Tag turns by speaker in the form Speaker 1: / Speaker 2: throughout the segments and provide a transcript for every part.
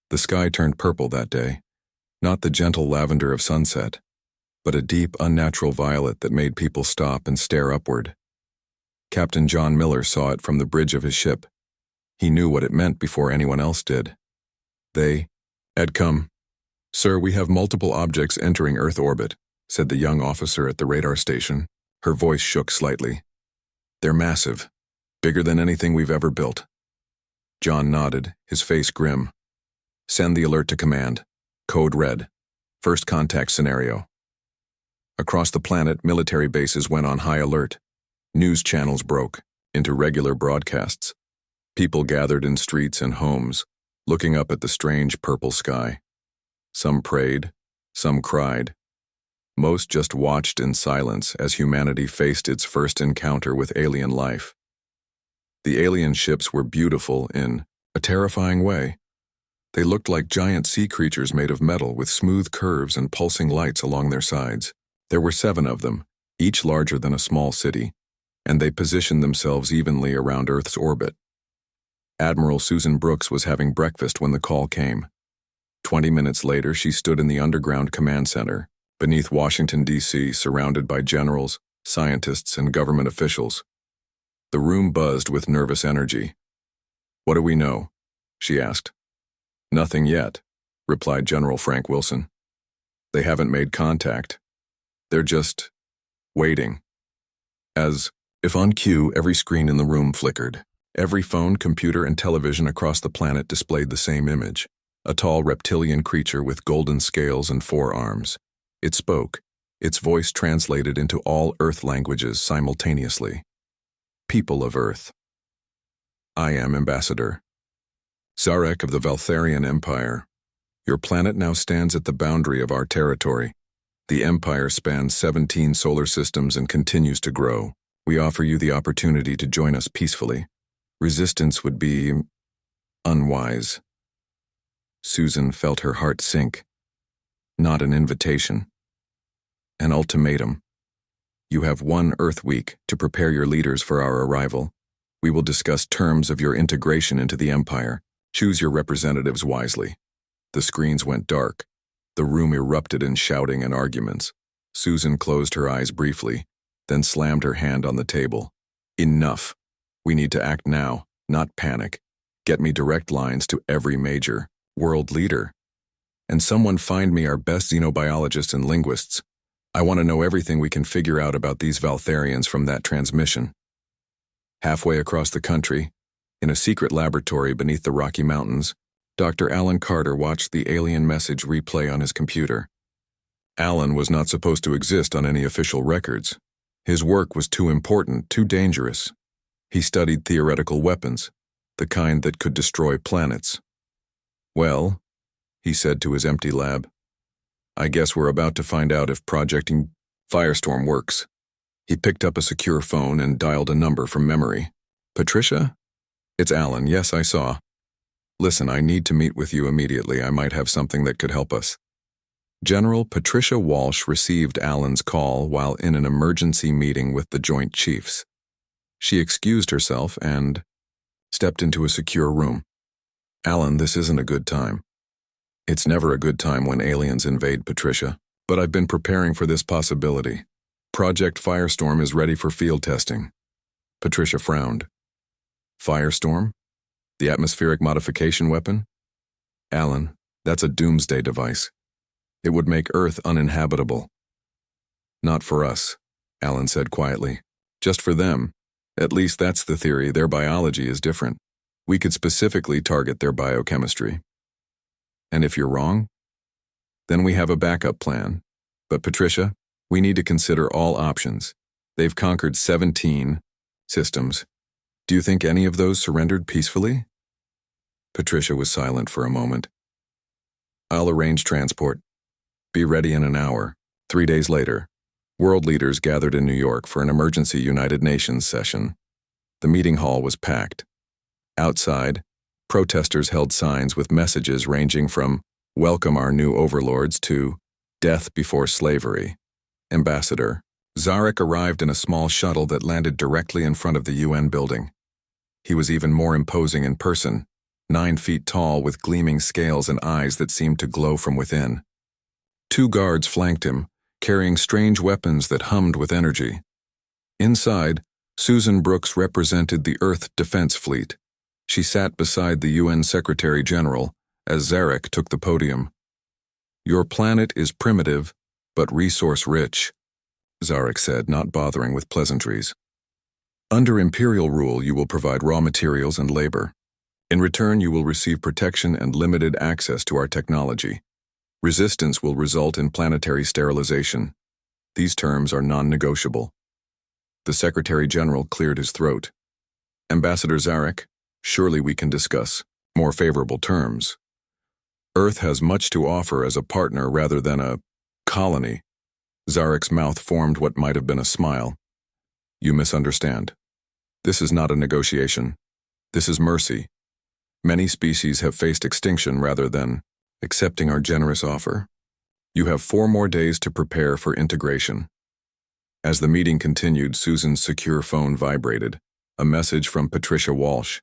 Speaker 1: The sky turned purple that day, not the gentle lavender of sunset, but a deep, unnatural violet that made people stop and stare upward. Captain John Miller saw it from the bridge of his ship. He knew what it meant before anyone else did. They had come. "Sir, we have multiple objects entering Earth orbit," said the young officer at the radar station. Her voice shook slightly. "They're massive, bigger than anything we've ever built." John nodded, his face grim. "Send the alert to command. Code red. First contact scenario." Across the planet, military bases went on high alert. News channels broke into regular broadcasts. People gathered in streets and homes, looking up at the strange purple sky. Some prayed, some cried. Most just watched in silence as humanity faced its first encounter with alien life. The alien ships were beautiful in a terrifying way. They looked like giant sea creatures made of metal with smooth curves and pulsing lights along their sides. There were 7 of them, each larger than a small city, and they positioned themselves evenly around Earth's orbit. Admiral Susan Brooks was having breakfast when the call came. 20 minutes later, she stood in the underground command center, beneath Washington, D.C., surrounded by generals, scientists, and government officials. The room buzzed with nervous energy. "What do we know?" she asked. "Nothing yet," replied General Frank Wilson. "They haven't made contact. They're just waiting." As if on cue, every screen in the room flickered. Every phone, computer, and television across the planet displayed the same image: a tall reptilian creature with golden scales and 4 arms. It spoke, its voice translated into all Earth languages simultaneously. "People of Earth. I am Ambassador Zarek of the Valtharian Empire. Your planet now stands at the boundary of our territory. The Empire spans 17 solar systems and continues to grow. We offer you the opportunity to join us peacefully. Resistance would be unwise." Susan felt her heart sink. Not an invitation. An ultimatum. "You have 1 Earth week to prepare your leaders for our arrival. We will discuss terms of your integration into the Empire. Choose your representatives wisely." The screens went dark. The room erupted in shouting and arguments. Susan closed her eyes briefly, then slammed her hand on the table. "Enough. We need to act now, not panic. Get me direct lines to every major world leader. And someone find me our best xenobiologists and linguists. I want to know everything we can figure out about these Valtharians from that transmission." Halfway across the country, in a secret laboratory beneath the Rocky Mountains, Dr. Alan Carter watched the alien message replay on his computer. Alan was not supposed to exist on any official records. His work was too important, too dangerous. He studied theoretical weapons, the kind that could destroy planets. "Well," he said to his empty lab, "I guess we're about to find out if projecting Firestorm works." He picked up a secure phone and dialed a number from memory. "Patricia? It's Alan. Yes, I saw. Listen, I need to meet with you immediately. I might have something that could help us." General Patricia Walsh received Alan's call while in an emergency meeting with the Joint Chiefs. She excused herself and stepped into a secure room. "Alan, this isn't a good time." "It's never a good time when aliens invade, Patricia. But I've been preparing for this possibility. Project Firestorm is ready for field testing." Patricia frowned. "Firestorm? The atmospheric modification weapon?" "Alan, that's a doomsday device. It would make Earth uninhabitable." "Not for us," Alan said quietly. "Just for them. At least that's the theory. Their biology is different. We could specifically target their biochemistry." "And if you're wrong?" "Then we have a backup plan. But Patricia, we need to consider all options. They've conquered 17 systems. Do you think any of those surrendered peacefully?" Patricia was silent for a moment. "I'll arrange transport. Be ready in an hour." 3 days later, world leaders gathered in New York for an emergency United Nations session. The meeting hall was packed. Outside, protesters held signs with messages ranging from "Welcome our new overlords" to "Death before slavery." Ambassador Zarek arrived in a small shuttle that landed directly in front of the UN building. He was even more imposing in person, 9 feet tall with gleaming scales and eyes that seemed to glow from within. 2 guards flanked him, carrying strange weapons that hummed with energy. Inside, Susan Brooks represented the Earth Defense Fleet. She sat beside the UN Secretary General as Zarek took the podium. "Your planet is primitive, but resource-rich," Zarek said, not bothering with pleasantries. "Under Imperial rule, you will provide raw materials and labor. In return, you will receive protection and limited access to our technology. Resistance will result in planetary sterilization. These terms are non-negotiable." The Secretary General cleared his throat. "Ambassador Zarek, surely we can discuss more favorable terms. Earth has much to offer as a partner rather than a colony." Zarek's mouth formed what might have been a smile. "You misunderstand. This is not a negotiation. This is mercy. Many species have faced extinction rather than accepting our generous offer. You have 4 more days to prepare for integration." As the meeting continued, Susan's secure phone vibrated. A message from Patricia Walsh.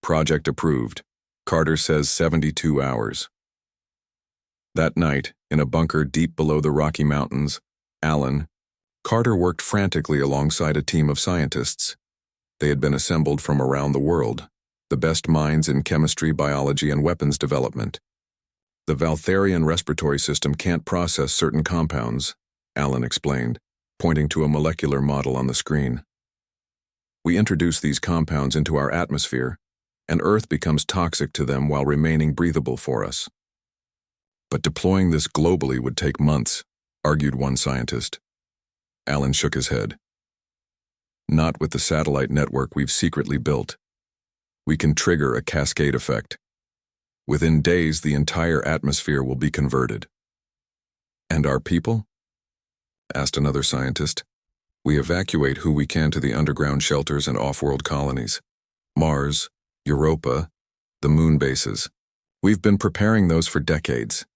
Speaker 1: "Project approved. Carter says 72 hours." That night, in a bunker deep below the Rocky Mountains, Carter worked frantically alongside a team of scientists. They had been assembled from around the world, the best minds in chemistry, biology, and weapons development. "The Valtharian respiratory system can't process certain compounds," Alan explained, pointing to a molecular model on the screen. "We introduce these compounds into our atmosphere, and Earth becomes toxic to them while remaining breathable for us." "But deploying this globally would take months," argued one scientist. Alan shook his head. "Not with the satellite network we've secretly built. We can trigger a cascade effect. Within days, the entire atmosphere will be converted." "And our people?" asked another scientist. "We evacuate who we can to the underground shelters and off-world colonies. Mars, Europa, the moon bases. We've been preparing those for decades."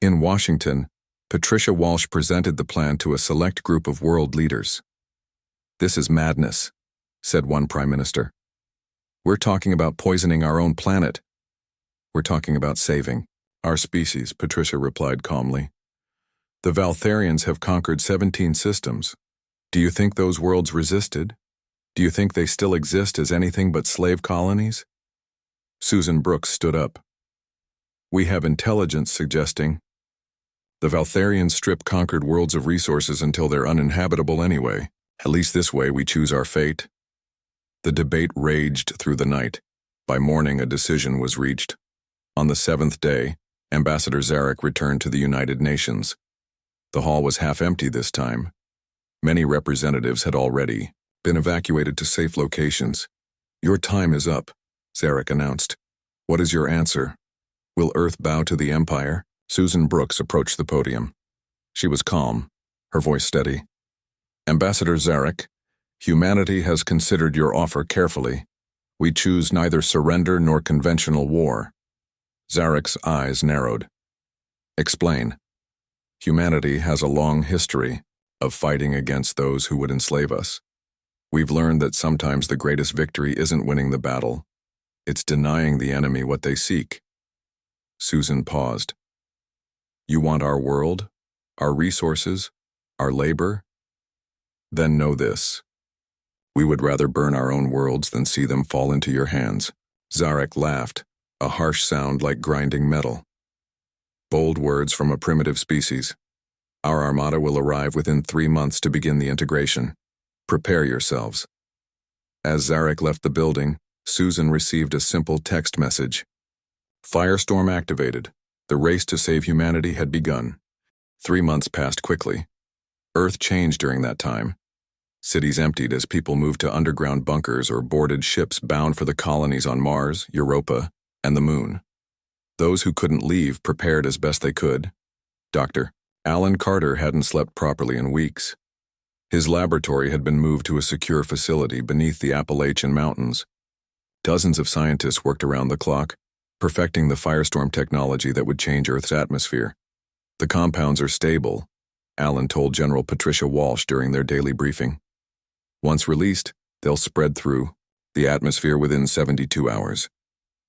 Speaker 1: In Washington, Patricia Walsh presented the plan to a select group of world leaders. "This is madness," said one prime minister. "We're talking about poisoning our own planet." "We're talking about saving our species," Patricia replied calmly. "The Valtharians have conquered 17 systems. Do you think those worlds resisted? Do you think they still exist as anything but slave colonies?" Susan Brooks stood up. "We have intelligence suggesting the Valtharians strip conquered worlds of resources until they're uninhabitable anyway. At least this way we choose our fate." The debate raged through the night. By morning, a decision was reached. On the 7th day, Ambassador Zarek returned to the United Nations. The hall was half empty this time. Many representatives had already been evacuated to safe locations. "Your time is up," Zarek announced. "What is your answer? Will Earth bow to the Empire?" Susan Brooks approached the podium. She was calm, her voice steady. "Ambassador Zarek, humanity has considered your offer carefully. We choose neither surrender nor conventional war." Zarek's eyes narrowed. "Explain." "Humanity has a long history of fighting against those who would enslave us. We've learned that sometimes the greatest victory isn't winning the battle. It's denying the enemy what they seek." Susan paused. "You want our world, our resources, our labor? Then know this. We would rather burn our own worlds than see them fall into your hands." Zarek laughed, a harsh sound like grinding metal. "Bold words from a primitive species. Our armada will arrive within 3 months to begin the integration. Prepare yourselves." As Zarek left the building, Susan received a simple text message. Firestorm activated. The race to save humanity had begun. 3 months passed quickly. Earth changed during that time. Cities emptied as people moved to underground bunkers or boarded ships bound for the colonies on Mars, Europa, and the Moon. Those who couldn't leave prepared as best they could. Dr. Alan Carter hadn't slept properly in weeks. His laboratory had been moved to a secure facility beneath the Appalachian Mountains. Dozens of scientists worked around the clock, perfecting the firestorm technology that would change Earth's atmosphere. "The compounds are stable," Alan told General Patricia Walsh during their daily briefing. "Once released, they'll spread through the atmosphere within 72 hours.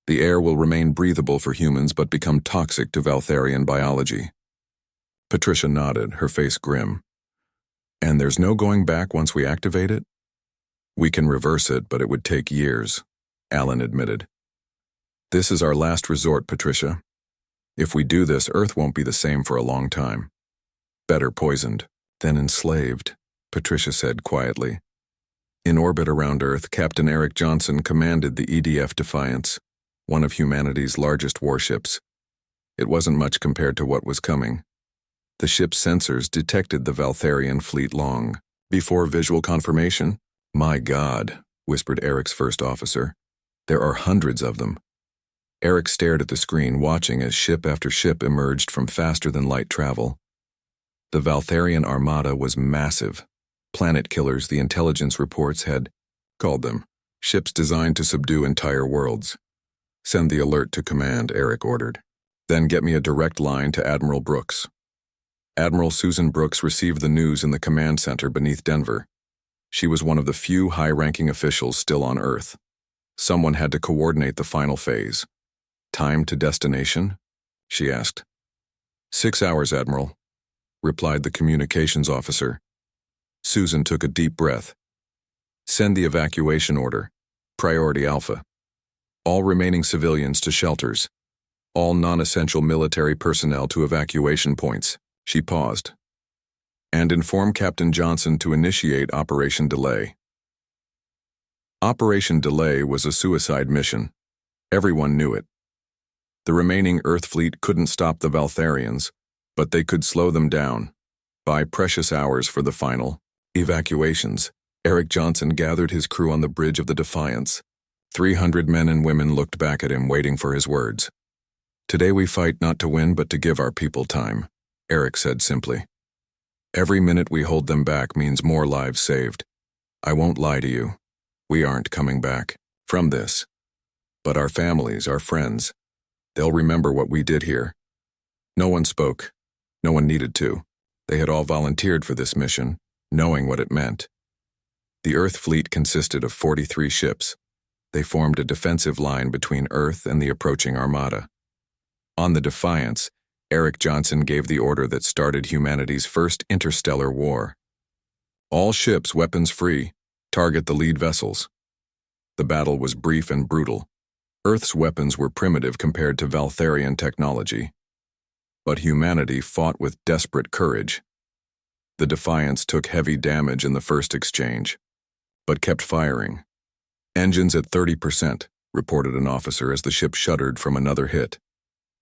Speaker 1: The air will remain breathable for humans but become toxic to Valtharian biology. Patricia nodded, her face grim. And there's no going back once we activate it? We can reverse it, but it would take years, Alan admitted. This is our last resort, Patricia. If we do this, Earth won't be the same for a long time. Better poisoned than enslaved, Patricia said quietly. In orbit around Earth, Captain Eric Johnson commanded the EDF Defiance, one of humanity's largest warships. It wasn't much compared to what was coming. The ship's sensors detected the Valtharian fleet long before visual confirmation. My God, whispered Eric's first officer. There are hundreds of them. Eric stared at the screen, watching as ship after ship emerged from faster-than-light travel. The Valtharian armada was massive. Planet killers, the intelligence reports had called them. Ships designed to subdue entire worlds. Send the alert to command, Eric ordered. Then get me a direct line to Admiral Brooks. Admiral Susan Brooks received the news in the command center beneath Denver. She was one of the few high-ranking officials still on Earth. Someone had to coordinate the final phase. Time to destination? She asked. 6 hours, Admiral, replied the communications officer. Susan took a deep breath. Send the evacuation order. Priority Alpha. All remaining civilians to shelters. All non-essential military personnel to evacuation points. She paused. And inform Captain Johnson to initiate Operation Delay. Operation Delay was a suicide mission. Everyone knew it. The remaining Earth fleet couldn't stop the Valtharians, but they could slow them down. Buy precious hours for the final evacuations. Eric Johnson gathered his crew on the bridge of the Defiance. 300 men and women looked back at him, waiting for his words. Today we fight not to win, but to give our people time, Eric said simply. Every minute we hold them back means more lives saved. I won't lie to you. We aren't coming back from this. But our families, our friends, they'll remember what we did here. No one spoke. No one needed to. They had all volunteered for this mission, knowing what it meant. The Earth fleet consisted of 43 ships. They formed a defensive line between Earth and the approaching armada. On the Defiance, Eric Johnson gave the order that started humanity's first interstellar war. All ships weapons-free, target the lead vessels. The battle was brief and brutal. Earth's weapons were primitive compared to Valtharian technology. But humanity fought with desperate courage. The Defiance took heavy damage in the first exchange, but kept firing. Engines at 30%, reported an officer as the ship shuddered from another hit.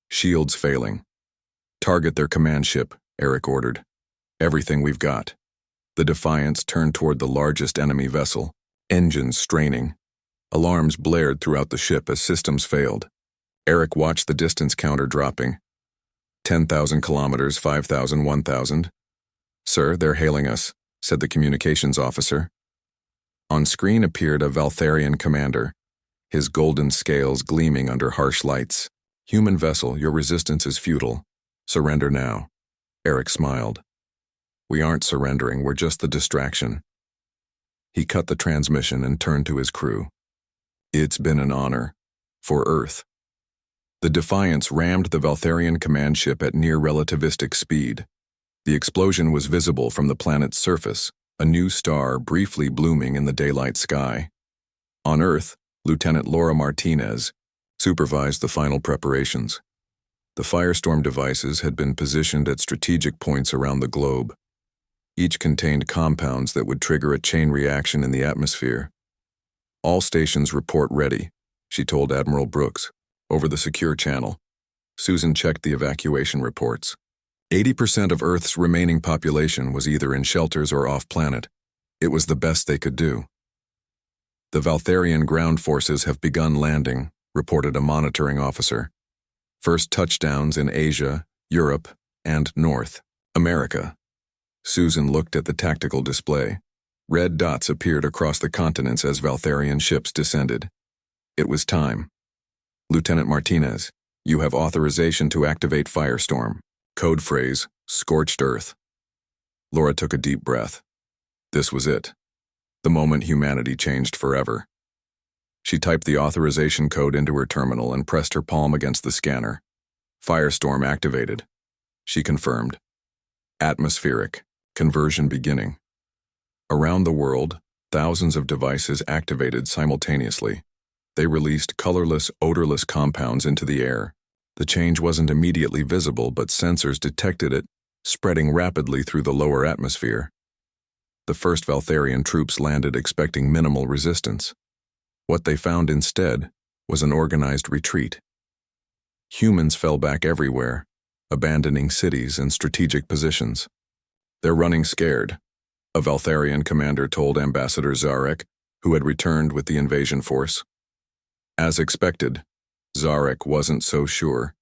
Speaker 1: Shields failing. Target their command ship, Eric ordered. Everything we've got. The Defiance turned toward the largest enemy vessel, engines straining. Alarms blared throughout the ship as systems failed. Eric watched the distance counter dropping. 10,000 kilometers, 5,000, 1,000. Sir, they're hailing us, said the communications officer. On screen appeared a Valtharian commander, his golden scales gleaming under harsh lights. Human vessel, your resistance is futile. Surrender now. Eric smiled. We aren't surrendering, we're just the distraction. He cut the transmission and turned to his crew. It's been an honor. For Earth. The Defiance rammed the Valtharian command ship at near relativistic speed. The explosion was visible from the planet's surface, a new star briefly blooming in the daylight sky. On Earth, Lieutenant Laura Martinez supervised the final preparations. The firestorm devices had been positioned at strategic points around the globe. Each contained compounds that would trigger a chain reaction in the atmosphere. All stations report ready, she told Admiral Brooks, over the secure channel. Susan checked the evacuation reports. 80% of Earth's remaining population was either in shelters or off-planet. It was the best they could do. The Valtharian ground forces have begun landing, reported a monitoring officer. First touchdowns in Asia, Europe, and North America. Susan looked at the tactical display. Red dots appeared across the continents as Valtharian ships descended. It was time. Lieutenant Martinez, you have authorization to activate Firestorm. Code phrase, Scorched Earth. Laura took a deep breath. This was it. The moment humanity changed forever. She typed the authorization code into her terminal and pressed her palm against the scanner. Firestorm activated. She confirmed. Atmospheric. Conversion beginning. Around the world, thousands of devices activated simultaneously. They released colorless, odorless compounds into the air. The change wasn't immediately visible, but sensors detected it, spreading rapidly through the lower atmosphere. The first Valtharian troops landed expecting minimal resistance. What they found instead was an organized retreat. Humans fell back everywhere, abandoning cities and strategic positions. "They're running scared," a Valtharian commander told Ambassador Zarek, who had returned with the invasion force. As expected, Zarek wasn't so sure.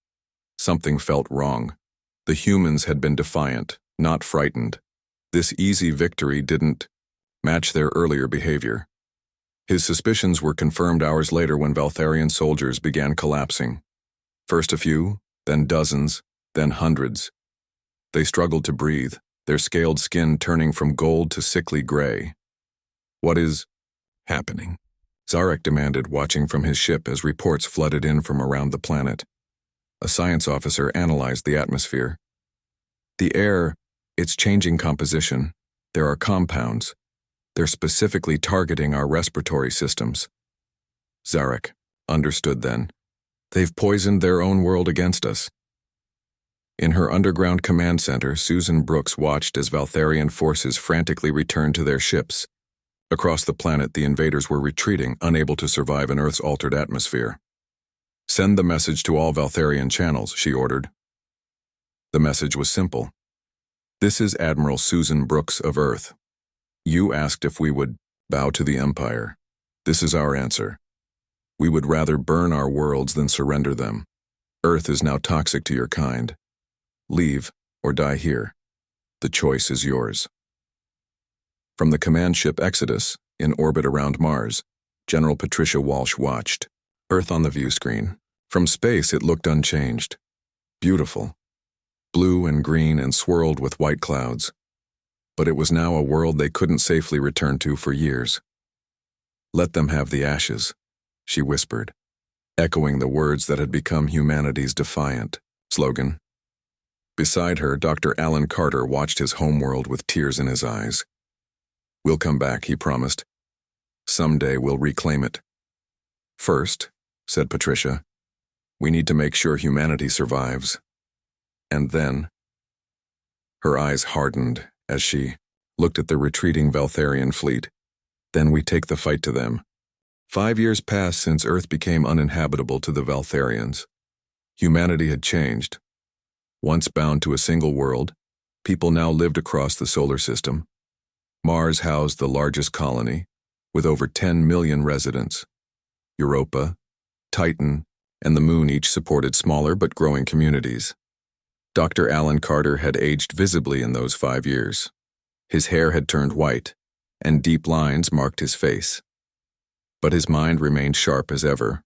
Speaker 1: Something felt wrong. The humans had been defiant, not frightened. This easy victory didn't match their earlier behavior. His suspicions were confirmed hours later when Valtharian soldiers began collapsing. First a few, then dozens, then hundreds. They struggled to breathe, their scaled skin turning from gold to sickly gray. "What is happening?" Zarek demanded, watching from his ship as reports flooded in from around the planet. A science officer analyzed the atmosphere. "The air, it's changing composition. There are compounds. They're specifically targeting our respiratory systems." Zarek understood then. "They've poisoned their own world against us." In her underground command center, Susan Brooks watched as Valtharian forces frantically returned to their ships. Across the planet, the invaders were retreating, unable to survive in Earth's altered atmosphere. "Send the message to all Valtharian channels," she ordered. The message was simple. "This is Admiral Susan Brooks of Earth. You asked if we would bow to the Empire. This is our answer. We would rather burn our worlds than surrender them. Earth is now toxic to your kind. Leave or die here. The choice is yours." From the command ship Exodus, in orbit around Mars, General Patricia Walsh watched. Earth on the view screen. From space, it looked unchanged. Beautiful. Blue and green and swirled with white clouds. But it was now a world they couldn't safely return to for years. "Let them have the ashes," she whispered, echoing the words that had become humanity's defiant slogan. Beside her, Dr. Alan Carter watched his homeworld with tears in his eyes. "We'll come back," he promised. "Someday we'll reclaim it. First," said Patricia, "we need to make sure humanity survives. And then—" Her eyes hardened as she looked at the retreating Valtharian fleet. "Then we take the fight to them." 5 years passed since Earth became uninhabitable to the Valtharians. Humanity had changed. Once bound to a single world, people now lived across the solar system. Mars housed the largest colony, with over 10 million residents. Europa, Titan, and the Moon each supported smaller but growing communities. Dr. Alan Carter had aged visibly in those 5 years. His hair had turned white, and deep lines marked his face. But his mind remained sharp as ever.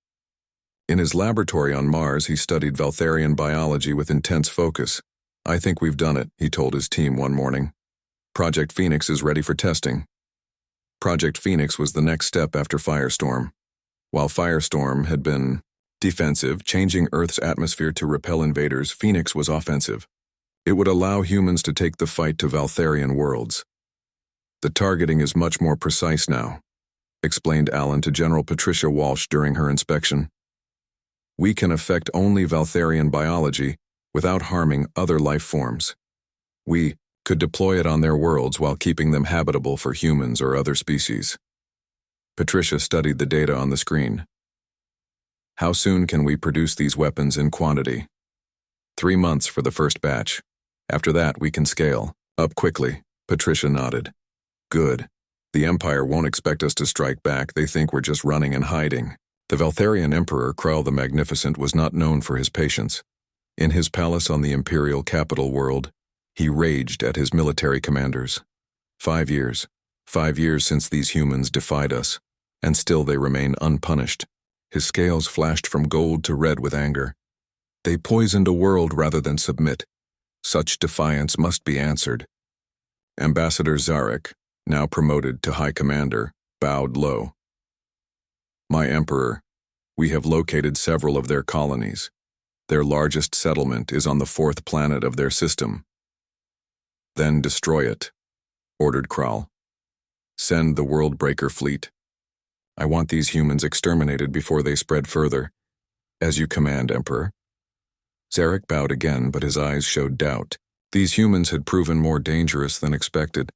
Speaker 1: In his laboratory on Mars, he studied Valtharian biology with intense focus. "I think we've done it," he told his team one morning. "Project Phoenix is ready for testing." Project Phoenix was the next step after Firestorm. While Firestorm had been defensive, changing Earth's atmosphere to repel invaders, Phoenix was offensive. It would allow humans to take the fight to Valtharian worlds. "The targeting is much more precise now," explained Alan to General Patricia Walsh during her inspection. "We can affect only Valtharian biology without harming other life forms. We could deploy it on their worlds while keeping them habitable for humans or other species." Patricia studied the data on the screen. "How soon can we produce these weapons in quantity?" 3 months for the first batch. After that, we can scale up quickly." Patricia nodded. "Good. The Empire won't expect us to strike back. They think we're just running and hiding." The Valtharian Emperor Krell the Magnificent was not known for his patience. In his palace on the Imperial capital world, he raged at his military commanders. 5 years. 5 years since these humans defied us, and still they remain unpunished. His scales flashed from gold to red with anger. They poisoned a world rather than submit. Such defiance must be answered. Ambassador Zarek, now promoted to High Commander, bowed low. My Emperor, we have located several of their colonies. Their largest settlement is on the 4th planet of their system. Then destroy it, ordered Kral. Send the World Breaker fleet. I want these humans exterminated before they spread further. As you command, Emperor. Zarek bowed again, but his eyes showed doubt. These humans had proven more dangerous than expected.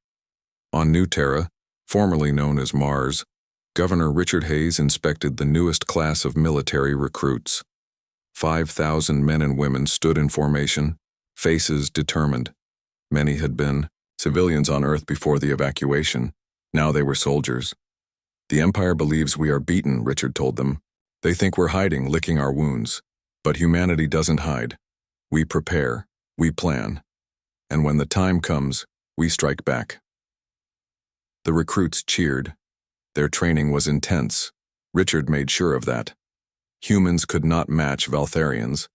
Speaker 1: On New Terra, formerly known as Mars, Governor Richard Hayes inspected the newest class of military recruits. 5,000 men and women stood in formation, faces determined. Many had been civilians on Earth before the evacuation. Now they were soldiers. The Empire believes we are beaten, Richard told them. They think we're hiding, licking our wounds. But humanity doesn't hide. We prepare, we plan. And when the time comes, we strike back. The recruits cheered. Their training was intense. Richard made sure of that. Humans could not match Valtharians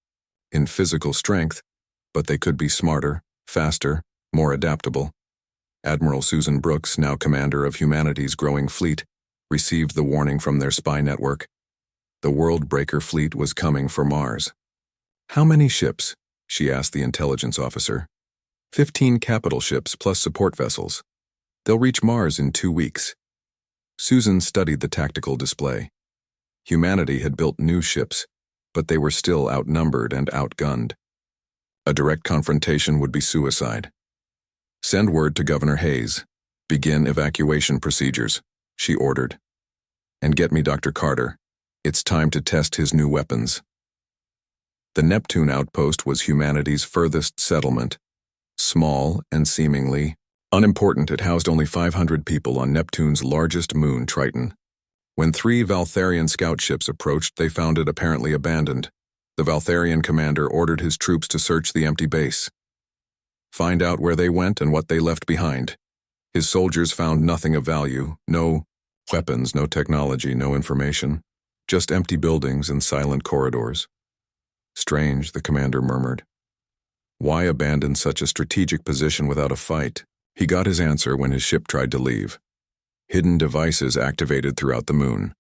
Speaker 1: in physical strength, but they could be smarter, faster, more adaptable. Admiral Susan Brooks, now commander of humanity's growing fleet, received the warning from their spy network. The World Breaker fleet was coming for Mars. How many ships? She asked the intelligence officer. 15 capital ships plus support vessels. They'll reach Mars in 2 weeks. Susan studied the tactical display. Humanity had built new ships, but they were still outnumbered and outgunned. A direct confrontation would be suicide. Send word to Governor Hayes. Begin evacuation procedures, she ordered. And get me Dr. Carter. It's time to test his new weapons. The Neptune outpost was humanity's furthest settlement. Small and seemingly unimportant, it housed only 500 people on Neptune's largest moon, Triton. When 3 Valtharian scout ships approached, they found it apparently abandoned. The Valtharian commander ordered his troops to search the empty base. Find out where they went and what they left behind. His soldiers found nothing of value, no weapons, no technology, no information, just empty buildings and silent corridors. Strange, the commander murmured. Why abandon such a strategic position without a fight? He got his answer when his ship tried to leave. Hidden devices activated throughout the moon.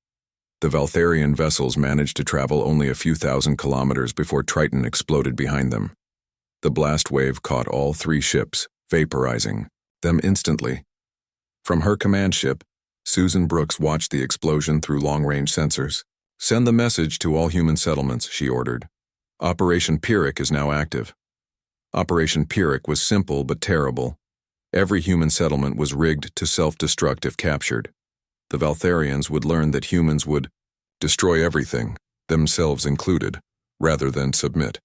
Speaker 1: The Valtharian vessels managed to travel only a few thousand kilometers before Triton exploded behind them. The blast wave caught all 3 ships, vaporizing them instantly. From her command ship, Susan Brooks watched the explosion through long-range sensors. Send the message to all human settlements, she ordered. Operation Pyrrhic is now active. Operation Pyrrhic was simple but terrible. Every human settlement was rigged to self-destruct if captured. The Valtharians would learn that humans would destroy everything, themselves included, rather than submit.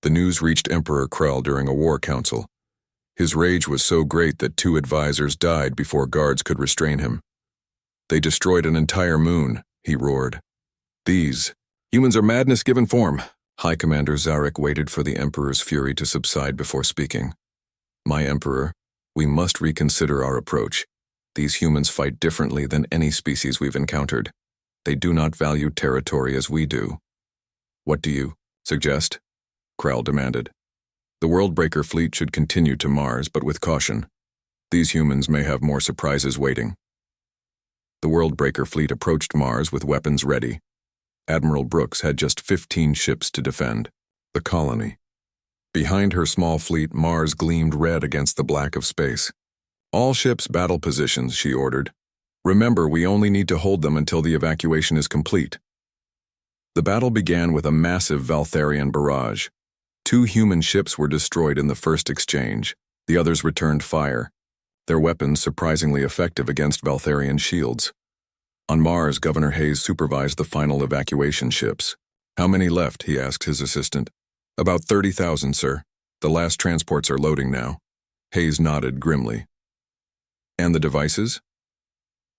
Speaker 1: The news reached Emperor Krell during a war council. His rage was so great that 2 advisors died before guards could restrain him. They destroyed an entire moon, he roared. These humans are madness given form. High Commander Zarek waited for the Emperor's fury to subside before speaking. My Emperor, we must reconsider our approach. These humans fight differently than any species we've encountered. They do not value territory as we do. What do you suggest? Krell demanded. The World Breaker fleet should continue to Mars, but with caution. These humans may have more surprises waiting. The World Breaker fleet approached Mars with weapons ready. Admiral Brooks had just 15 ships to defend. The colony. Behind her small fleet, Mars gleamed red against the black of space. All ships battle positions, she ordered. Remember, we only need to hold them until the evacuation is complete. The battle began with a massive Valtharian barrage. 2 human ships were destroyed in the first exchange. The others returned fire. Their weapons surprisingly effective against Valtharian shields. On Mars, Governor Hayes supervised the final evacuation ships. How many left? He asked his assistant. About 30,000, sir. The last transports are loading now. Hayes nodded grimly. And the devices?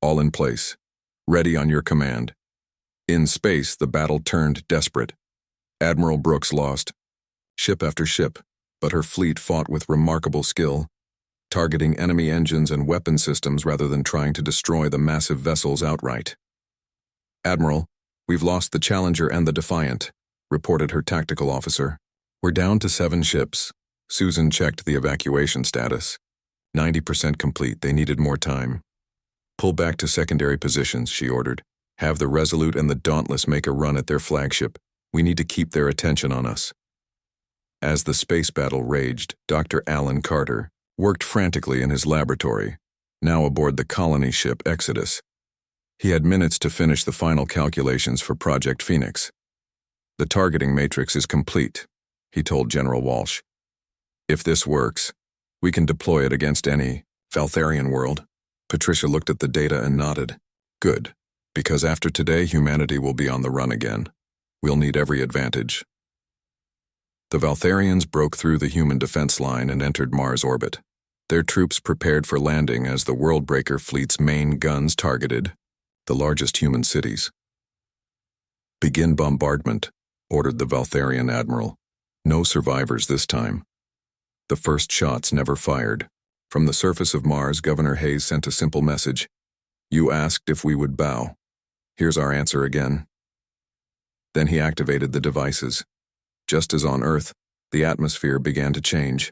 Speaker 1: All in place. Ready on your command. In space, the battle turned desperate. Admiral Brooks lost ship after ship, but her fleet fought with remarkable skill, targeting enemy engines and weapon systems rather than trying to destroy the massive vessels outright. Admiral, we've lost the Challenger and the Defiant, reported her tactical officer. We're down to 7 ships. Susan checked the evacuation status. 90% complete, they needed more time. Pull back to secondary positions, she ordered. Have the Resolute and the Dauntless make a run at their flagship. We need to keep their attention on us. As the space battle raged, Dr. Alan Carter worked frantically in his laboratory, now aboard the colony ship Exodus. He had minutes to finish the final calculations for Project Phoenix. The targeting matrix is complete, he told General Walsh. If this works, we can deploy it against any Valtharian world. Patricia looked at the data and nodded. Good, because after today humanity will be on the run again. We'll need every advantage. The Valtharians broke through the human defense line and entered Mars orbit. Their troops prepared for landing as the Worldbreaker fleet's main guns targeted the largest human cities. Begin bombardment, ordered the Valtharian admiral. No survivors this time. The first shots never fired. From the surface of Mars, Governor Hayes sent a simple message. You asked if we would bow. Here's our answer again. Then he activated the devices. Just as on Earth, the atmosphere began to change.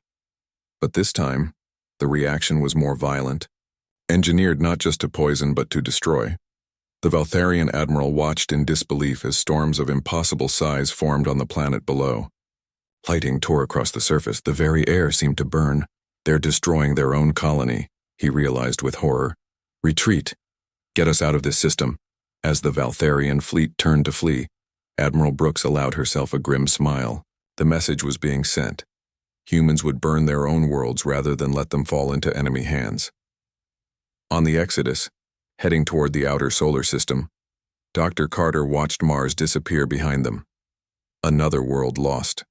Speaker 1: But this time, the reaction was more violent, engineered not just to poison but to destroy. The Valtharian admiral watched in disbelief as storms of impossible size formed on the planet below. Lightning tore across the surface. The very air seemed to burn. They're destroying their own colony, he realized with horror. Retreat. Get us out of this system. As the Valtharian fleet turned to flee, Admiral Brooks allowed herself a grim smile. The message was being sent. Humans would burn their own worlds rather than let them fall into enemy hands. On the Exodus, heading toward the outer solar system, Dr. Carter watched Mars disappear behind them. Another world lost.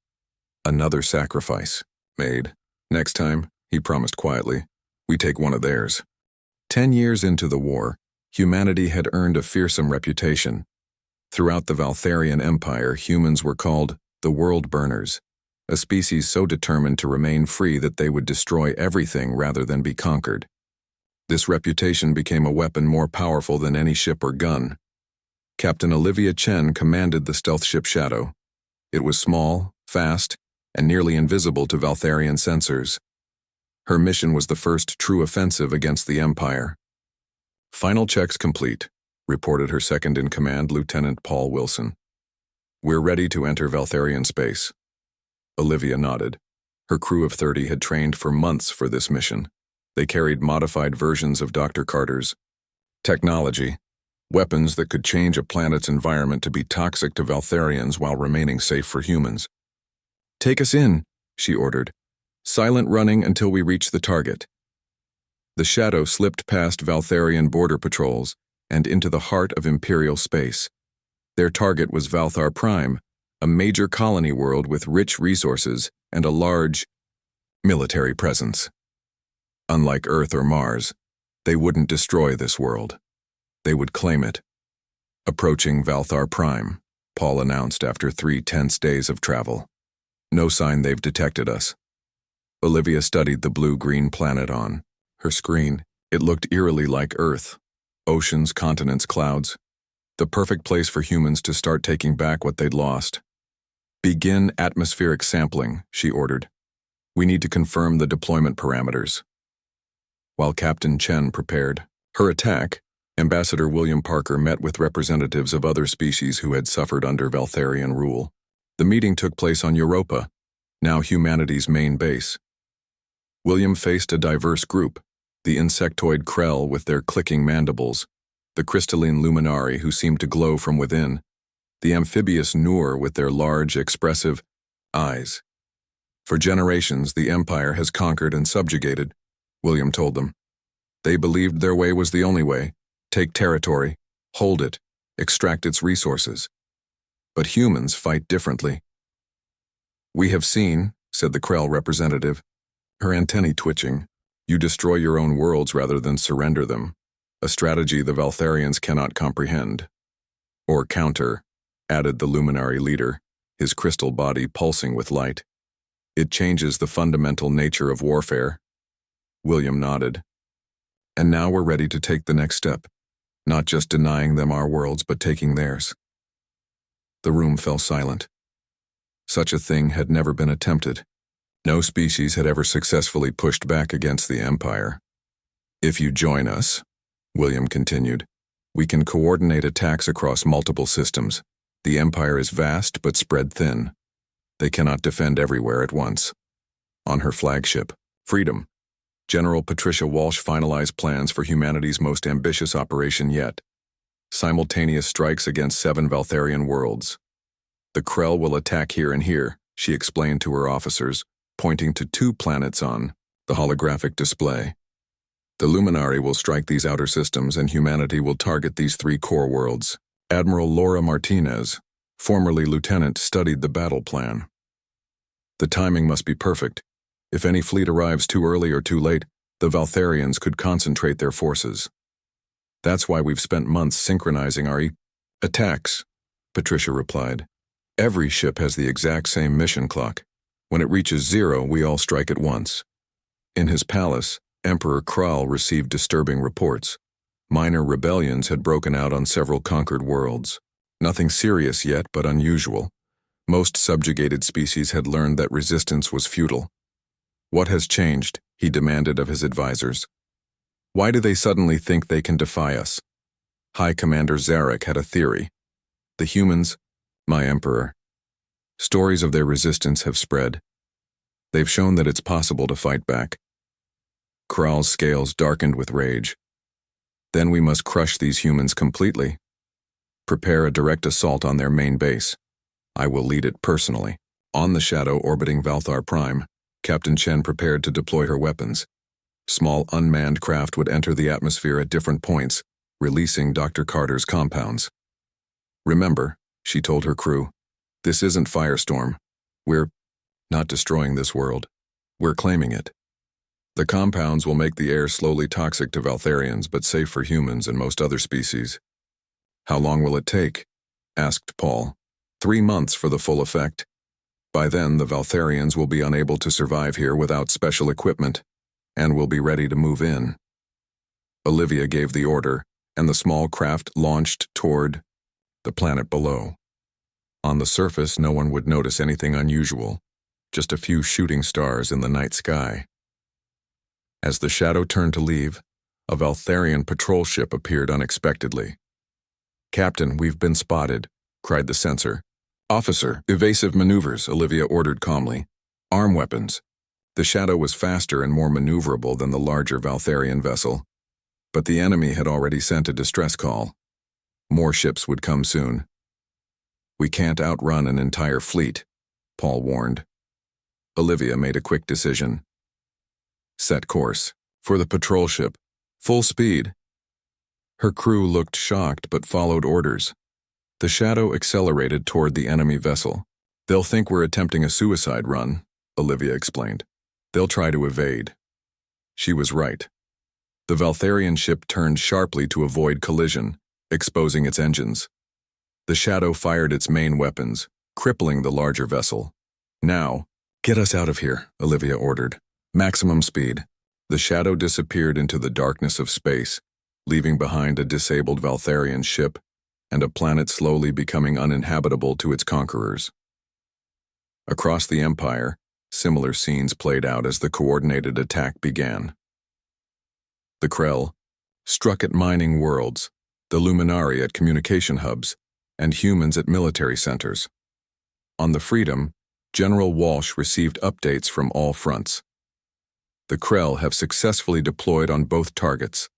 Speaker 1: Another sacrifice made. Next time, he promised quietly, we take one of theirs. 10 years into the war, humanity had earned a fearsome reputation. Throughout the Valtharian Empire, humans were called the World Burners, a species so determined to remain free that they would destroy everything rather than be conquered. This reputation became a weapon more powerful than any ship or gun. Captain Olivia Chen commanded the stealth ship Shadow. It was small, fast, and nearly invisible to Valtharian sensors. Her mission was the first true offensive against the Empire. Final checks complete, reported her second-in-command, Lieutenant Paul Wilson. We're ready to enter Valtharian space. Olivia nodded. Her crew of 30 had trained for months for this mission. They carried modified versions of Dr. Carter's technology, weapons that could change a planet's environment to be toxic to Valtharians while remaining safe for humans. Take us in, she ordered. Silent running until we reach the target. The Shadow slipped past Valtharian border patrols and into the heart of Imperial space. Their target was Valthar Prime, a major colony world with rich resources and a large military presence. Unlike Earth or Mars, they wouldn't destroy this world. They would claim it. Approaching Valthar Prime, Paul announced after 3 tense days of travel. No sign they've detected us. Olivia studied the blue-green planet on her screen. It looked eerily like Earth. Oceans, continents, clouds. The perfect place for humans to start taking back what they'd lost. Begin atmospheric sampling, she ordered. We need to confirm the deployment parameters. While Captain Chen prepared her attack, Ambassador William Parker met with representatives of other species who had suffered under Valtharian rule. The meeting took place on Europa, now humanity's main base. William faced a diverse group, the insectoid Krell with their clicking mandibles, the crystalline Luminari who seemed to glow from within, the amphibious Noor with their large, expressive eyes. For generations, the Empire has conquered and subjugated, William told them. They believed their way was the only way. Take territory, hold it, extract its resources. But humans fight differently. We have seen, said the Krell representative, her antennae twitching, you destroy your own worlds rather than surrender them, a strategy the Valtharians cannot comprehend. Or counter, added the Luminari leader, his crystal body pulsing with light. It changes the fundamental nature of warfare. William nodded. And now we're ready to take the next step, not just denying them our worlds but taking theirs. The room fell silent. Such a thing had never been attempted. No species had ever successfully pushed back against the Empire. If you join us, William continued, We can coordinate attacks across multiple systems. The Empire is vast but spread thin. They cannot defend everywhere at once. On her flagship, Freedom, General Patricia Walsh finalized plans for humanity's most ambitious operation yet. Simultaneous strikes against 7 Valtharian worlds. The Krell will attack here and here, she explained to her officers, pointing to 2 planets on the holographic display. The Luminari will strike these outer systems and humanity will target these 3 core worlds. Admiral Laura Martinez, formerly lieutenant, studied the battle plan. The timing must be perfect. If any fleet arrives too early or too late, the Valtharians could concentrate their forces. That's why we've spent months synchronizing our attacks, Patricia replied. Every ship has the exact same mission clock. When it reaches 0, we all strike at once. In his palace, Emperor Kral received disturbing reports. Minor rebellions had broken out on several conquered worlds. Nothing serious yet, but unusual. Most subjugated species had learned that resistance was futile. What has changed? He demanded of his advisors. Why do they suddenly think they can defy us? High Commander Zarek had a theory. The humans, my emperor. Stories of their resistance have spread. They've shown that it's possible to fight back. Kral's scales darkened with rage. Then we must crush these humans completely. Prepare a direct assault on their main base. I will lead it personally. On the shadow orbiting Valthar Prime, Captain Chen prepared to deploy her weapons. Small unmanned craft would enter the atmosphere at different points, releasing Dr. Carter's compounds. Remember, she told her crew, this isn't Firestorm. We're not destroying this world. We're claiming it. The compounds will make the air slowly toxic to Valtharians but safe for humans and most other species. How long will it take? Asked Paul. 3 months for the full effect. By then, the Valtharians will be unable to survive here without special equipment, and will be ready to move in. Olivia gave the order, and the small craft launched toward the planet below. On the surface, no one would notice anything unusual, just a few shooting stars in the night sky. As the shadow turned to leave, a Valtharian patrol ship appeared unexpectedly. Captain, we've been spotted, cried the censor. Officer, evasive maneuvers, Olivia ordered calmly. Arm weapons. The shadow was faster and more maneuverable than the larger Valtharian vessel. But the enemy had already sent a distress call. More ships would come soon. We can't outrun an entire fleet, Paul warned. Olivia made a quick decision. Set course. For the patrol ship. Full speed. Her crew looked shocked but followed orders. The shadow accelerated toward the enemy vessel. They'll think we're attempting a suicide run, Olivia explained. They'll try to evade. She was right. The Valtharian ship turned sharply to avoid collision, exposing its engines. The shadow fired its main weapons, crippling the larger vessel. Now, get us out of here, Olivia ordered. Maximum speed. The shadow disappeared into the darkness of space, leaving behind a disabled Valtharian ship and a planet slowly becoming uninhabitable to its conquerors. Across the Empire, similar scenes played out as the coordinated attack began. The Krell struck at mining worlds, the Luminari at communication hubs, and humans at military centers. On the Freedom, General Walsh received updates from all fronts. The Krell have successfully deployed on both targets.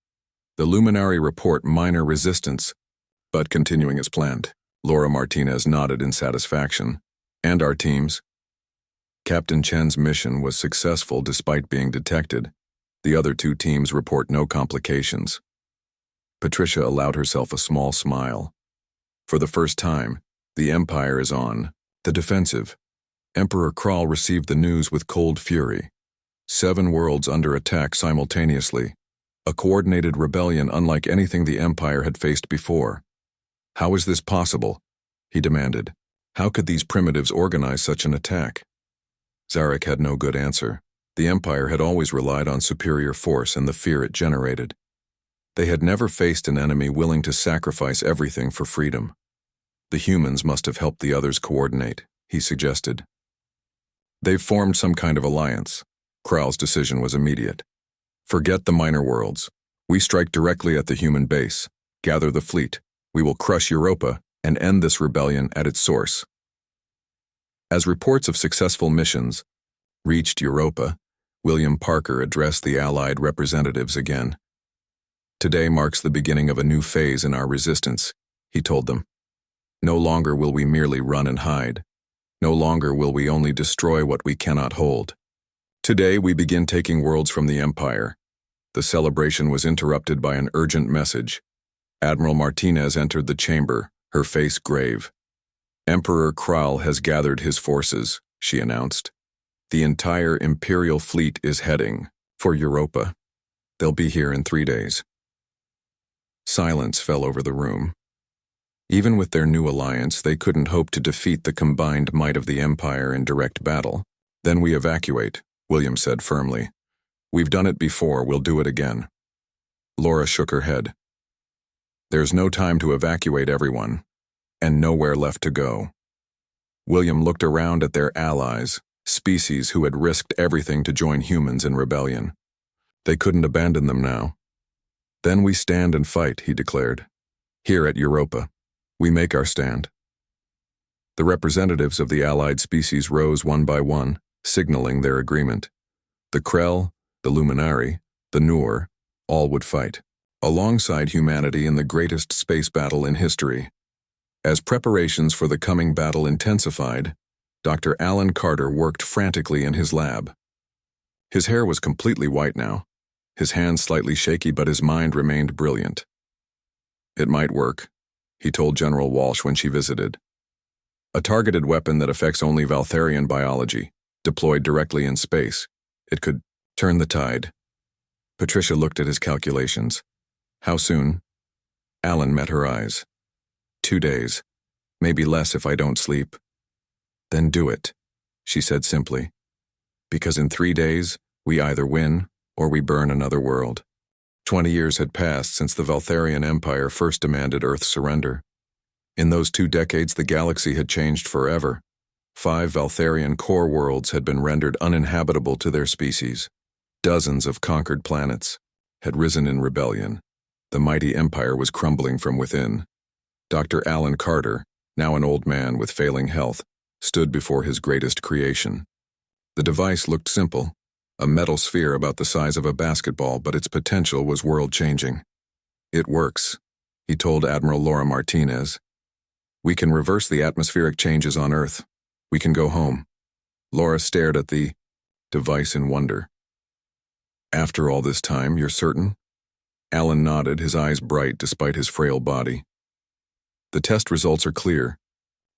Speaker 1: The Luminari report minor resistance, but continuing as planned. Laura Martinez nodded in satisfaction. And our teams? Captain Chen's mission was successful despite being detected. The other 2 teams report no complications. Patricia allowed herself a small smile. For the first time, the Empire is on the defensive. Emperor Kral received the news with cold fury. 7 worlds under attack simultaneously. A coordinated rebellion unlike anything the Empire had faced before. How is this possible? He demanded. How could these primitives organize such an attack? Zarek had no good answer. The Empire had always relied on superior force and the fear it generated. They had never faced an enemy willing to sacrifice everything for freedom. The humans must have helped the others coordinate, he suggested. They've formed some kind of alliance. Kral's decision was immediate. Forget the minor worlds. We strike directly at the human base. Gather the fleet. We will crush Europa and end this rebellion at its source. As reports of successful missions reached Europa, William Parker addressed the Allied representatives again. Today marks the beginning of a new phase in our resistance, he told them. No longer will we merely run and hide. No longer will we only destroy what we cannot hold. Today we begin taking worlds from the Empire. The celebration was interrupted by an urgent message. Admiral Martinez entered the chamber, her face grave. Emperor Kral has gathered his forces, she announced. The entire Imperial fleet is heading for Europa. They'll be here in 3 days. Silence fell over the room. Even with their new alliance, they couldn't hope to defeat the combined might of the Empire in direct battle. Then we evacuate, William said firmly. We've done it before, we'll do it again. Laura shook her head. There's no time to evacuate everyone, and nowhere left to go. William looked around at their allies, species who had risked everything to join humans in rebellion. They couldn't abandon them now. Then we stand and fight, he declared. Here at Europa, we make our stand. The representatives of the allied species rose one by one, signaling their agreement. The Krell, the Luminari, the Noor, all would fight, alongside humanity in the greatest space battle in history. As preparations for the coming battle intensified, Dr. Alan Carter worked frantically in his lab. His hair was completely white now, his hands slightly shaky, but his mind remained brilliant. It might work, he told General Walsh when she visited. A targeted weapon that affects only Valtharian biology, deployed directly in space. It could turn the tide. Patricia looked at his calculations. How soon? Alan met her eyes. 2 days. Maybe less if I don't sleep. Then do it, she said simply. Because in 3 days, we either win or we burn another world. 20 years had passed since the Valtharian Empire first demanded Earth's surrender. In those 2 decades, the galaxy had changed forever. 5 Valtharian core worlds had been rendered uninhabitable to their species. Dozens of conquered planets had risen in rebellion. The mighty empire was crumbling from within. Dr. Alan Carter, now an old man with failing health, stood before his greatest creation. The device looked simple, a metal sphere about the size of a basketball, but its potential was world-changing. It works, he told Admiral Laura Martinez. We can reverse the atmospheric changes on Earth. We can go home. Laura stared at the device in wonder. After all this time, you're certain? Alan nodded, his eyes bright despite his frail body. The test results are clear.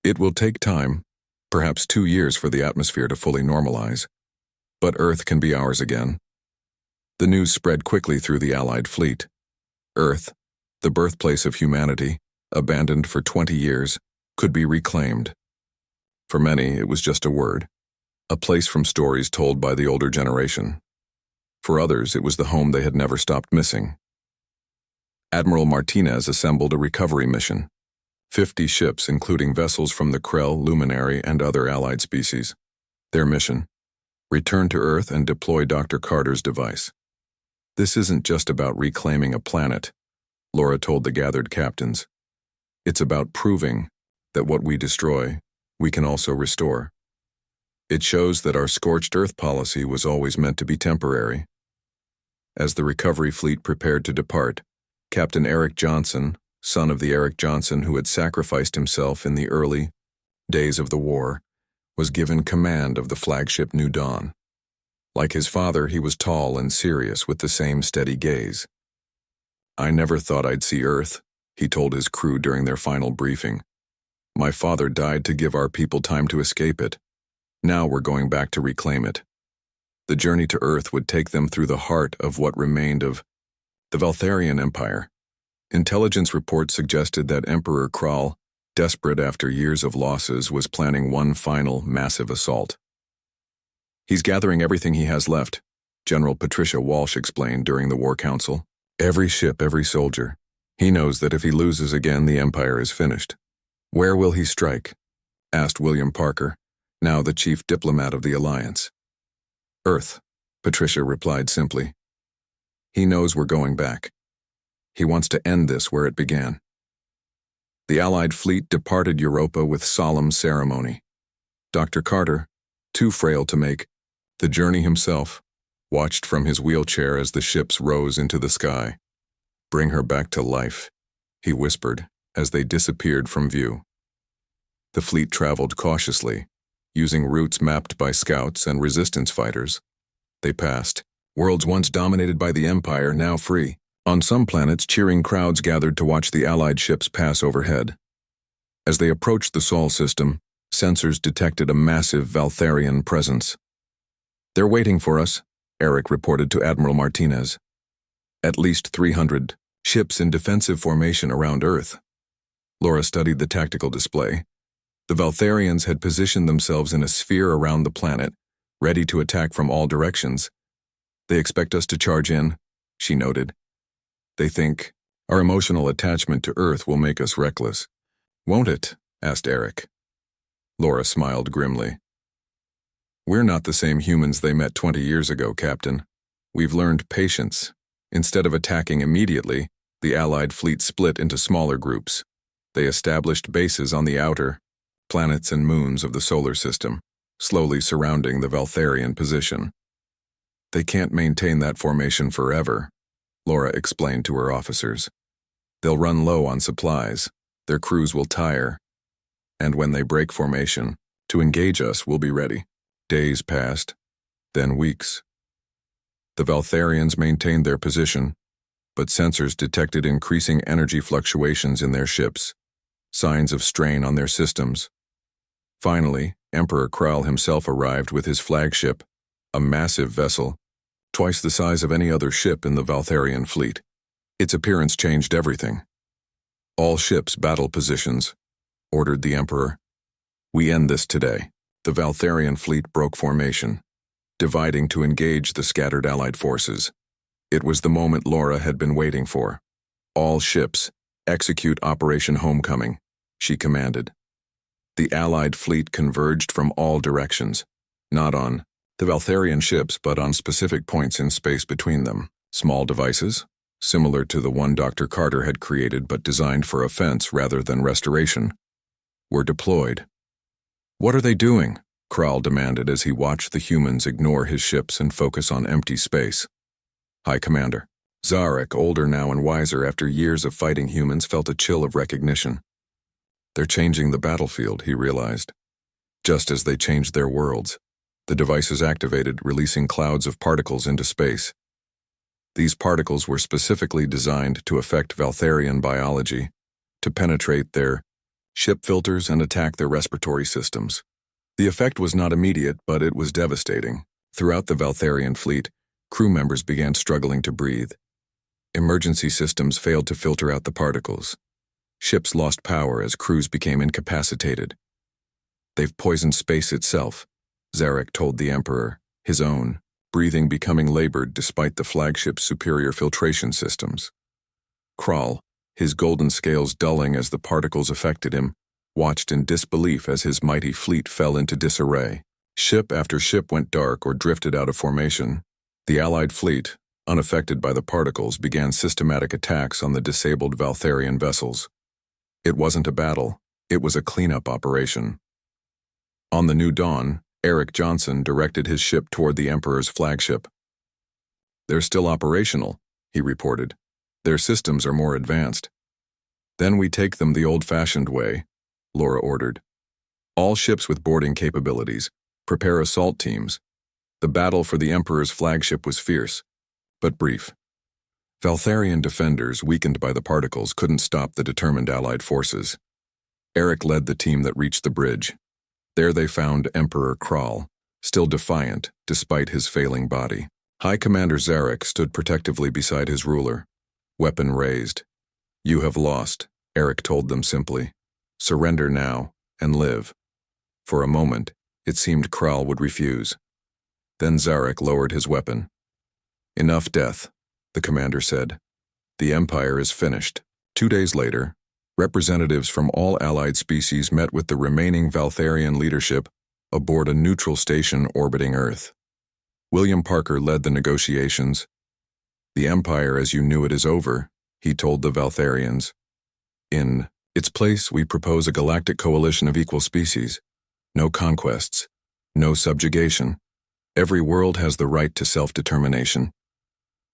Speaker 1: It will take time, perhaps 2 years for the atmosphere to fully normalize. But Earth can be ours again. The news spread quickly through the Allied fleet. Earth, the birthplace of humanity, abandoned for 20 years, could be reclaimed. For many, it was just a word, a place from stories told by the older generation. For others, it was the home they had never stopped missing. Admiral Martinez assembled a recovery mission. 50 ships, including vessels from the Krell, Luminary, and other allied species. Their mission: return to Earth and deploy Dr. Carter's device. This isn't just about reclaiming a planet, Laura told the gathered captains. It's about proving that what we destroy, we can also restore. It shows that our scorched Earth policy was always meant to be temporary. As the recovery fleet prepared to depart, Captain Eric Johnson, son of the Eric Johnson who had sacrificed himself in the early days of the war, was given command of the flagship New Dawn. Like his father, he was tall and serious with the same steady gaze. I never thought I'd see Earth, he told his crew during their final briefing. My father died to give our people time to escape it. Now we're going back to reclaim it. The journey to Earth would take them through the heart of what remained of the Valtharian Empire. Intelligence reports suggested that Emperor Kral, desperate after years of losses, was planning one final, massive assault. He's gathering everything he has left, General Patricia Walsh explained during the War Council. Every ship, every soldier. He knows that if he loses again, the Empire is finished. Where will he strike? Asked William Parker, now the chief diplomat of the Alliance. Earth, Patricia replied simply. He knows we're going back. He wants to end this where it began. The Allied fleet departed Europa with solemn ceremony. Dr. Carter, too frail to make the journey himself, watched from his wheelchair as the ships rose into the sky. "Bring her back to life," he whispered as they disappeared from view. The fleet traveled cautiously, using routes mapped by scouts and resistance fighters. They passed worlds once dominated by the Empire, now free. On some planets, cheering crowds gathered to watch the Allied ships pass overhead. As they approached the Sol system, sensors detected a massive Valtharian presence. "They're waiting for us," Eric reported to Admiral Martinez. "At least 300 ships in defensive formation around Earth." Laura studied the tactical display. The Valtharians had positioned themselves in a sphere around the planet, ready to attack from all directions. "They expect us to charge in," she noted. "They think our emotional attachment to Earth will make us reckless." "Won't it?" asked Eric. Laura smiled grimly. "We're not the same humans they met 20 years ago, Captain. We've learned patience. Instead of attacking immediately, the Allied fleet split into smaller groups. They established bases on the outer planets and moons of the solar system, slowly surrounding the Valtharian position. They can't maintain that formation forever," Laura explained to her officers. "They'll run low on supplies, their crews will tire, and when they break formation, to engage us, we'll be ready." Days passed, then weeks. The Valtharians maintained their position, but sensors detected increasing energy fluctuations in their ships, signs of strain on their systems. Finally, Emperor Kral himself arrived with his flagship, a massive vessel, twice the size of any other ship in the Valtharian fleet. Its appearance changed everything. "All ships battle positions," ordered the Emperor. "We end this today." The Valtharian fleet broke formation, dividing to engage the scattered Allied forces. It was the moment Laura had been waiting for. "All ships, execute Operation Homecoming," she commanded. The Allied fleet converged from all directions, not on the Valtharian ships but on specific points in space between them. Small devices, similar to the one Dr. Carter had created but designed for offense rather than restoration, were deployed. "What are they doing?" Kral demanded as he watched the humans ignore his ships and focus on empty space. "High Commander." Zarek, older now and wiser after years of fighting humans, felt a chill of recognition. "They're changing the battlefield," he realized. Just as they changed their worlds, the devices activated, releasing clouds of particles into space. These particles were specifically designed to affect Valtharian biology, to penetrate their ship filters and attack their respiratory systems. The effect was not immediate, but it was devastating. Throughout the Valtharian fleet, crew members began struggling to breathe. Emergency systems failed to filter out the particles. Ships lost power as crews became incapacitated. "They've poisoned space itself," Zarek told the Emperor, his own breathing becoming labored despite the flagship's superior filtration systems. Kral, his golden scales dulling as the particles affected him, watched in disbelief as his mighty fleet fell into disarray. Ship after ship went dark or drifted out of formation. The Allied fleet, unaffected by the particles, began systematic attacks on the disabled Valtharian vessels. It wasn't a battle, it was a cleanup operation. On the new dawn, Eric Johnson directed his ship toward the Emperor's flagship. "They're still operational," he reported. "Their systems are more advanced." "Then we take them the old-fashioned way," Laura ordered. "All ships with boarding capabilities, prepare assault teams." The battle for the Emperor's flagship was fierce, but brief. Valtharian defenders, weakened by the particles, couldn't stop the determined Allied forces. Eric led the team that reached the bridge. There they found Emperor Kral, still defiant despite his failing body. High Commander Zarek stood protectively beside his ruler, weapon raised. "You have lost," Eric told them simply. "Surrender now and live." For a moment, it seemed Kral would refuse. Then Zarek lowered his weapon. "Enough death," the commander said. "The Empire is finished." 2 days later, representatives from all Allied species met with the remaining Valtharian leadership aboard a neutral station orbiting Earth. William Parker led the negotiations. "The Empire as you knew it is over," he told the Valtharians. In its place, we propose a galactic coalition of equal species. No conquests, no subjugation. Every world has the right to self-determination.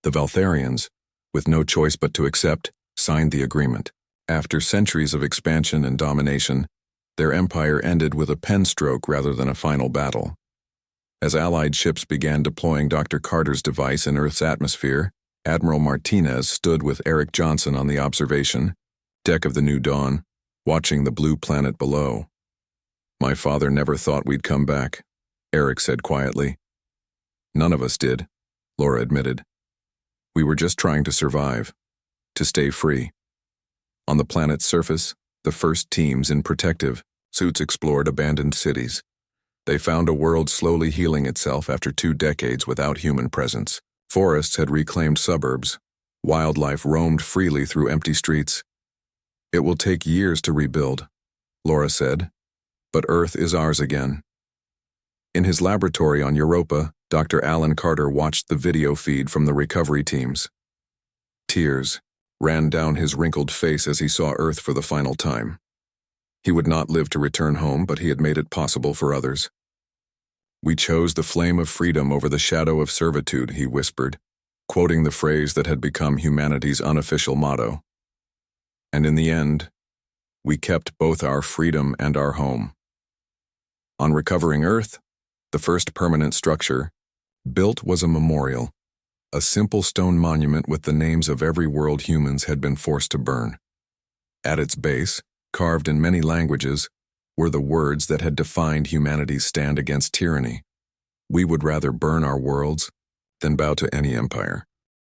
Speaker 1: The Valtharians, with no choice but to accept, signed the agreement. After centuries of expansion and domination, their empire ended with a pen stroke rather than a final battle. As Allied ships began deploying Dr. Carter's device in Earth's atmosphere, Admiral Martinez stood with Eric Johnson on the observation deck of the New Dawn, watching the blue planet below. "My father never thought we'd come back," Eric said quietly. "None of us did," Laura admitted. "We were just trying to survive, to stay free." On the planet's surface, the first teams in protective suits explored abandoned cities. They found a world slowly healing itself after 2 decades without human presence. Forests had reclaimed suburbs. Wildlife roamed freely through empty streets. "It will take years to rebuild," Laura said, "but Earth is ours again." In his laboratory on Europa, Dr. Alan Carter watched the video feed from the recovery teams. Tears ran down his wrinkled face as he saw Earth for the final time. He would not live to return home, but he had made it possible for others. "We chose the flame of freedom over the shadow of servitude," he whispered, quoting the phrase that had become humanity's unofficial motto. "And in the end, we kept both our freedom and our home." On recovering Earth, the first permanent structure built was a memorial, a simple stone monument with the names of every world humans had been forced to burn. At its base, carved in many languages, were the words that had defined humanity's stand against tyranny. "We would rather burn our worlds than bow to any empire."